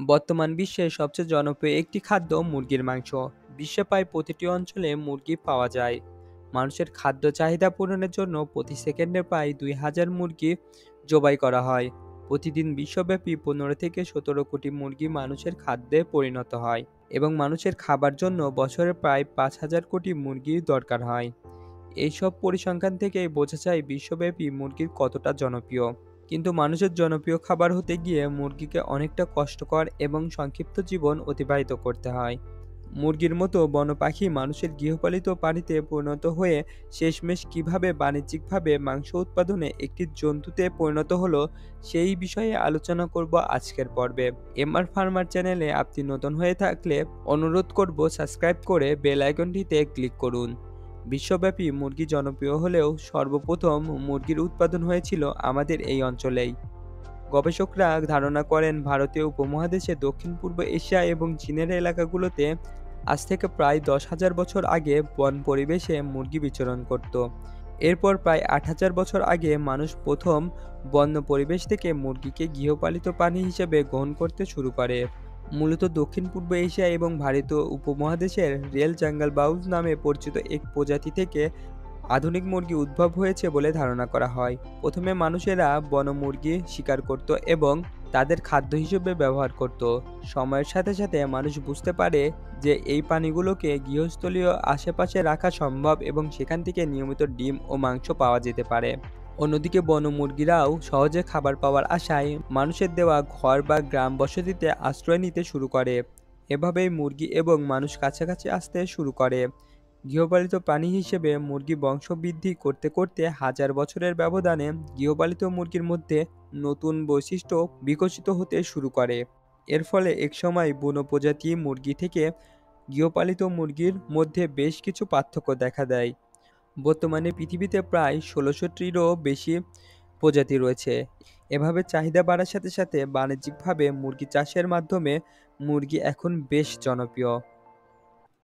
বর্তমান বিশ্বে সবচেয়ে জনপ্রিয় একটি খাদ্য মুরগির মাংস। বিশ্বে প্রায় প্রতিটি অঞ্চলে মুরগি পাওয়া যায়। মানুষের খাদ্য চাহিদা পূরণের জন্য প্রতি সেকেন্ডে প্রায় 2000 মুরগি জবাই করা হয়। প্রতিদিন বিশ্বব্যাপী 15 থেকে 17 কোটি মুরগি মানুষের খাদ্যে পরিণত হয় এবং মানুষের খাবার জন্য বছরে প্রায় 5000 কোটি মুরগির দরকার হয়। এইসব পরিসংখ্যান থেকেই বোঝা যায় বিশ্বব্যাপী মুরগির কতটা জনপ্রিয়। কিন্তু মানুষের জনপ্রিয় খাবার হতে গিয়ে মুরগিকে অনেকটা কষ্টকর এবং সংক্ষিপ্ত জীবন অতিবাহিত করতে হয়। মুরগির মতো বন্য পাখি মানুষের গৃহপালিত প্রাণীতে পরিণত হয়ে শেষমেশ কিভাবে বাণিজ্যিকভাবে মাংস উৎপাদনে একটি জন্তুতে পরিণত হলো, সেই বিষয়ে আলোচনা করব আজকের পর্বে। এমআর ফার্মার চ্যানেলে আপনি নতুন হয়ে থাকলে অনুরোধ করব সাবস্ক্রাইব করে বেল আইকনটিতে ক্লিক করুন। বিশ্বব্যাপী মুরগি জনপ্রিয় হলেও সর্বপ্রথম মুরগির উৎপাদন হয়েছিল আমাদের এই অঞ্চলেই। গবেষকরা ধারণা করেন ভারতীয় উপমহাদেশে দক্ষিণ পূর্ব এশিয়া এবং চীনের এলাকাগুলোতে আজ থেকে প্রায় 10,000 বছর আগে বন পরিবেশে মুরগি বিচরণ করত। এরপর প্রায় 8,000 বছর আগে মানুষ প্রথম বন্য পরিবেশ থেকে মুরগিকে গৃহপালিত প্রাণী হিসেবে গ্রহণ করতে শুরু করে। মূলত দক্ষিণ পূর্ব এশিয়া এবং ভারতীয় উপমহাদেশের রেল জঙ্গল বাউল নামে পরিচিত এক প্রজাতি থেকে আধুনিক মুরগি উদ্ভব হয়েছে বলে ধারণা করা হয়। প্রথমে মানুষেরা বন মুরগি শিকার করত এবং তাদের খাদ্য হিসেবে ব্যবহার করত। সময়ের সাথে সাথে মানুষ বুঝতে পারে যে এই প্রাণীগুলোকে গৃহস্থলীয় আশেপাশে রাখা সম্ভব এবং সেখান থেকে নিয়মিত ডিম ও মাংস পাওয়া যেতে পারে। অন্যদিকে বন মুরগিরাও সহজে খাবার পাওয়ার আশায় মানুষের দেওয়া ঘর বা গ্রাম বসতিতে আশ্রয় নিতে শুরু করে। এভাবেই মুরগি এবং মানুষ কাছাকাছি আসতে শুরু করে। গৃহপালিত প্রাণী হিসেবে মুরগি বংশবৃদ্ধি করতে করতে হাজার বছরের ব্যবধানে গৃহপালিত মুরগির মধ্যে নতুন বৈশিষ্ট্য বিকশিত হতে শুরু করে। এর ফলে একসময় বুনো প্রজাতি মুরগি থেকে গৃহপালিত মুরগির মধ্যে বেশ কিছু পার্থক্য দেখা দেয়। বর্তমানে পৃথিবীতে প্রায় 1600টিরও বেশি প্রজাতি রয়েছে। এভাবে চাহিদা বাড়ার সাথে সাথে বাণিজ্যিকভাবে মুরগি চাষের মাধ্যমে মুরগি এখন বেশ জনপ্রিয়।